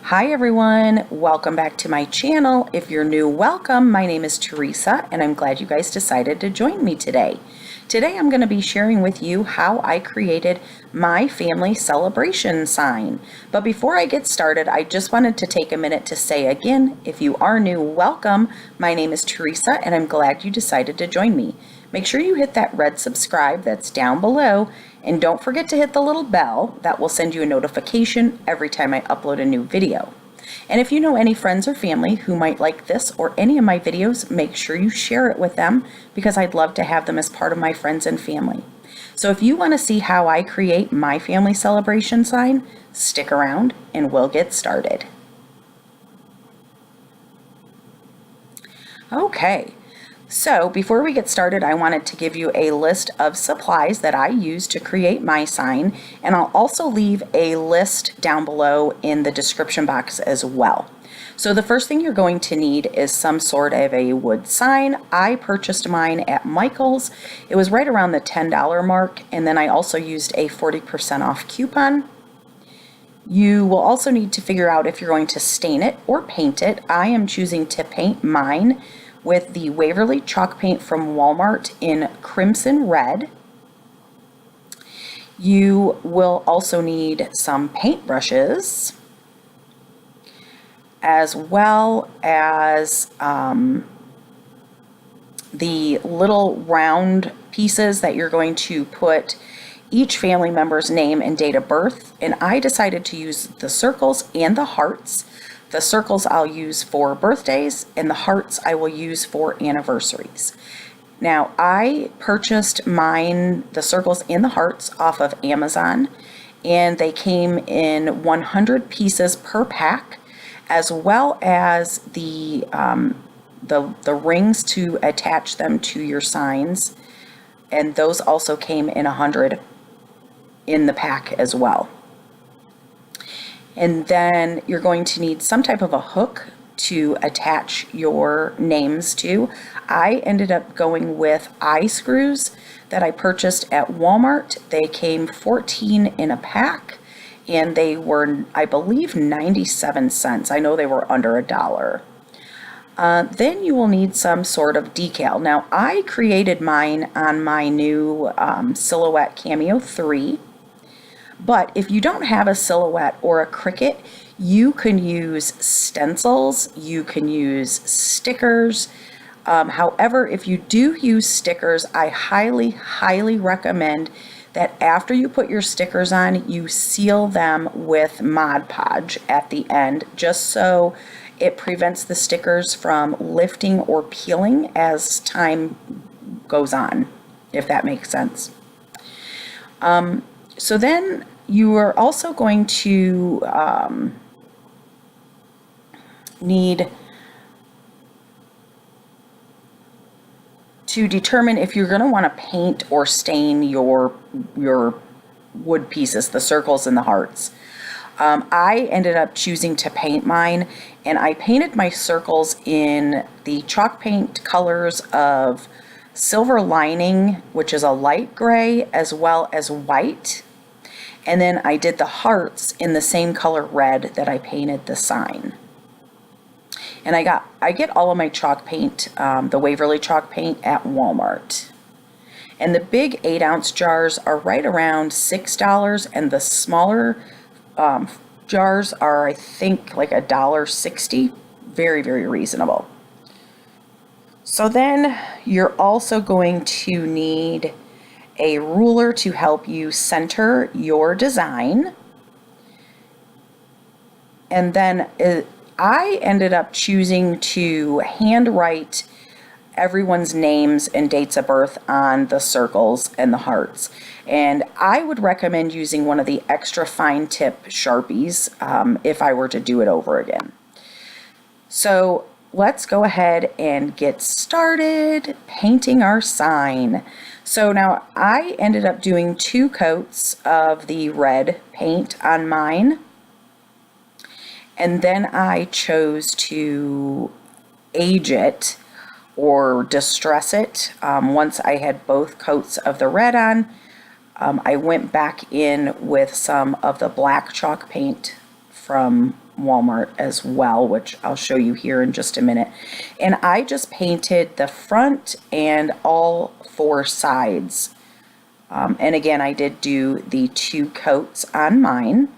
Hi everyone, welcome back to my channel. If you're new, welcome. My name is Teresa and I'm glad you guys decided to join me today. Today I'm going to be sharing with you how I created my family celebration sign. But before I get started, I just wanted to take a minute to say again, if you are new, welcome. My name is Teresa and I'm glad you decided to join me. Make sure you hit that red subscribe that's down below, and don't forget to hit the little bell that will send you a notification every time I upload a new video. And if you know any friends or family who might like this or any of my videos, make sure you share it with them because I'd love to have them as part of my friends and family. So if you want to see how I create my family celebration sign, stick around and we'll get started. Okay. So before we get started, I wanted to give you a list of supplies that I use to create my sign, and I'll also leave a list down below in the description box as well. So the first thing you're going to need is some sort of a wood sign. I purchased mine at Michael's. It was right around the $10 mark, and then I also used a 40% off coupon. You will also need to figure out if you're going to stain it or paint it. I am choosing to paint mine with the Waverly chalk paint from Walmart in Crimson Red. You will also need some paint brushes, as well as the little round pieces that you're going to put each family member's name and date of birth. And I decided to use the circles and the hearts. The circles I'll use for birthdays, and the hearts I will use for anniversaries. Now, I purchased mine, the circles and the hearts, off of Amazon, and they came in 100 pieces per pack, as well as the rings to attach them to your signs, and those also came in 100 in the pack as well. And then you're going to need some type of a hook to attach your names to. I ended up going with eye screws that I purchased at Walmart. They came 14 in a pack, and they were, I believe, 97 cents. I know they were under $1. Then you will need some sort of decal. Now, I created mine on my new Silhouette Cameo 3. But if you don't have a silhouette or a Cricut, you can use stencils, you can use stickers. However, if you do use stickers, I highly recommend that after you put your stickers on, you seal them with Mod Podge at the end, just so it prevents the stickers from lifting or peeling as time goes on, if that makes sense. So then you are also going to need to determine if you're going to want to paint or stain your wood pieces, the circles and the hearts. I ended up choosing to paint mine, and I painted my circles in the chalk paint colors of Silver Lining, which is a light gray, as well as white. And then I did the hearts in the same color red that I painted the sign. And I get all of my chalk paint, the Waverly chalk paint, at Walmart. And the big 8-ounce jars are right around $6, and the smaller jars are, I think, like $1.60. Very, very reasonable. So then you're also going to need a ruler to help you center your design. And then I ended up choosing to handwrite everyone's names and dates of birth on the circles and the hearts. And I would recommend using one of the extra fine tip Sharpies if I were to do it over again. So let's go ahead and get started painting our sign. So now I ended up doing 2 coats of the red paint on mine, and then I chose to age it or distress it. Once I had both coats of the red on, I went back in with some of the black chalk paint from Walmart as well, which I'll show you here in just a minute. And I just painted the front and all 4 sides. And again, I did do the 2 coats on mine.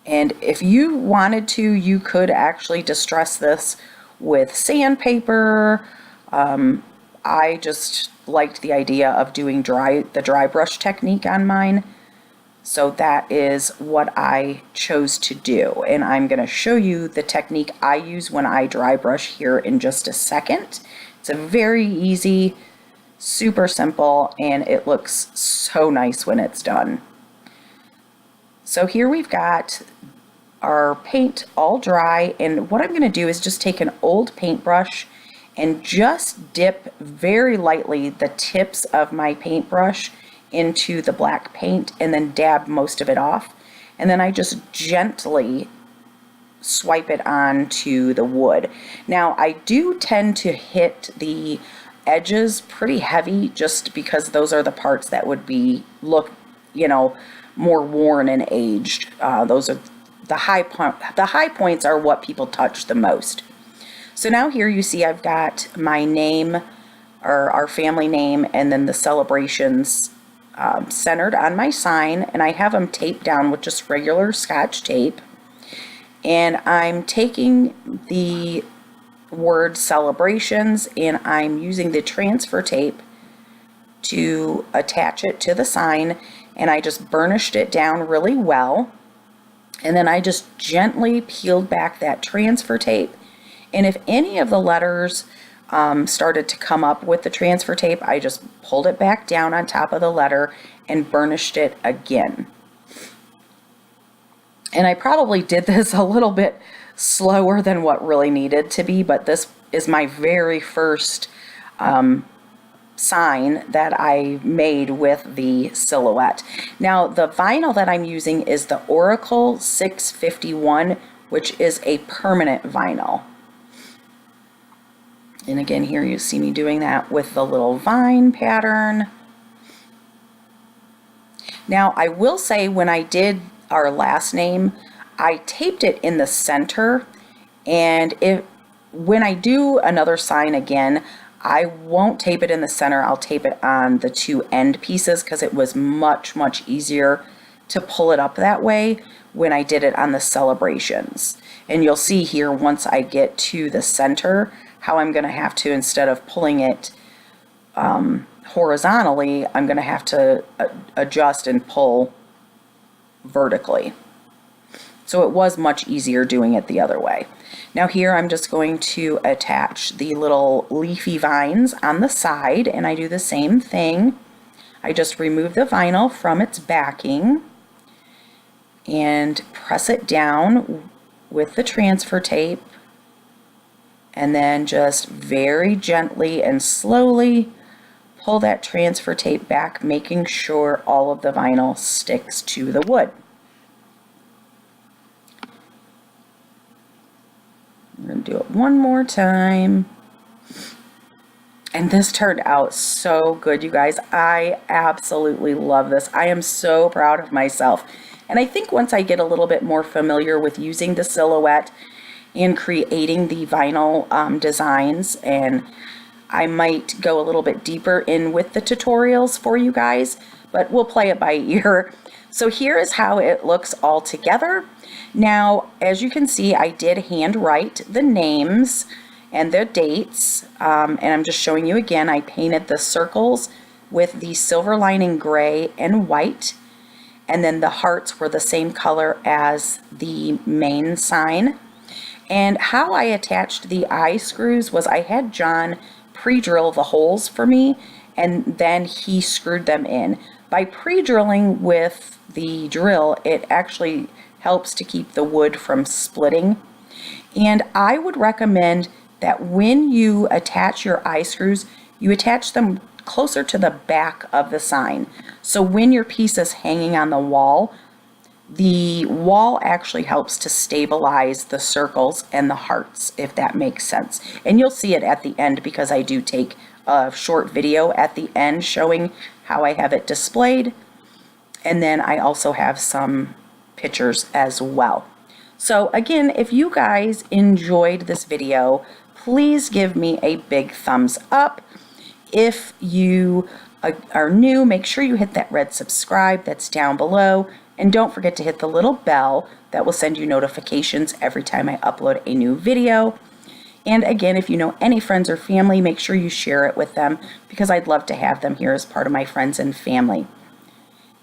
And if you wanted to, you could actually distress this with sandpaper. I just liked the idea of doing the dry brush technique on mine. So that is what I chose to do. And I'm going to show you the technique I use when I dry brush here in just a second. It's a very easy, super simple, and it looks so nice when it's done. So here we've got our paint all dry, and what I'm going to do is just take an old paintbrush and just dip very lightly the tips of my paintbrush into the black paint and then dab most of it off. And then I just gently swipe it onto the wood. Now I do tend to hit the edges pretty heavy just because those are the parts that would look, more worn and aged. Those are the high points are what people touch the most. So now here you see I've got my name, or our family name, and then the celebrations centered on my sign, and I have them taped down with just regular Scotch tape. And I'm taking the word celebrations and I'm using the transfer tape to attach it to the sign, and I just burnished it down really well. And then I just gently peeled back that transfer tape. And if any of the letters started to come up with the transfer tape, I just pulled it back down on top of the letter and burnished it again. And I probably did this a little bit slower than what really needed to be, but this is my very first sign that I made with the silhouette. Now the vinyl that I'm using is the Oracle 651, which is a permanent vinyl. And again, here you see me doing that with the little vine pattern. Now I will say, when I did our last name, I taped it in the center, and when I do another sign again, I won't tape it in the center. I'll tape it on the 2 end pieces because it was much easier to pull it up that way when I did it on the celebrations. And you'll see here, once I get to the center, how I'm going to have to, instead of pulling it horizontally, I'm going to have to adjust and pull vertically. So it was much easier doing it the other way. Now here I'm just going to attach the little leafy vines on the side, and I do the same thing. I just remove the vinyl from its backing and press it down with the transfer tape, and then just very gently and slowly pull that transfer tape back, making sure all of the vinyl sticks to the wood. I'm going to do it one more time. And this turned out so good, you guys. I absolutely love this. I am so proud of myself. And I think once I get a little bit more familiar with using the silhouette and creating the vinyl designs, and I might go a little bit deeper in with the tutorials for you guys, but we'll play it by ear. So here is how it looks all together. Now, as you can see, I did handwrite the names and the dates, and I'm just showing you again, I painted the circles with the silver lining gray and white, and then the hearts were the same color as the main sign. And how I attached the eye screws was I had John pre-drill the holes for me, and then he screwed them in. By pre-drilling with the drill, it actually helps to keep the wood from splitting. And I would recommend that when you attach your eye screws, you attach them closer to the back of the sign. So when your piece is hanging on the wall actually helps to stabilize the circles and the hearts, if that makes sense. And you'll see it at the end because I do take a short video at the end showing how I have it displayed. And then I also have some pictures as well. So again, if you guys enjoyed this video, please give me a big thumbs up. If you are new, make sure you hit that red subscribe that's down below. And don't forget to hit the little bell that will send you notifications every time I upload a new video. And again, if you know any friends or family, make sure you share it with them because I'd love to have them here as part of my friends and family.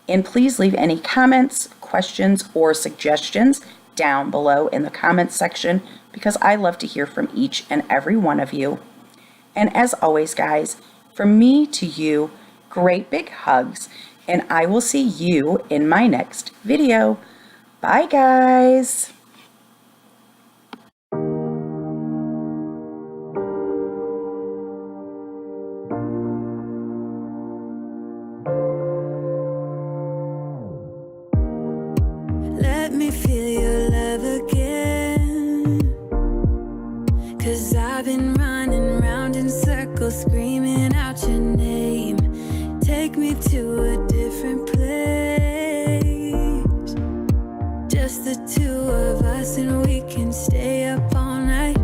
And please leave any comments, questions, or suggestions down below in the comments section because I love to hear from each and every one of you. And as always, guys, from me to you, great big hugs, and I will see you in my next video. Bye, guys. Let me feel your love again, 'cause I've been running round in circles screaming out your name. Take me to a different place, just the two of us, and we can stay up all night,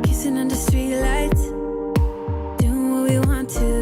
kissing under streetlights, doing what we want to.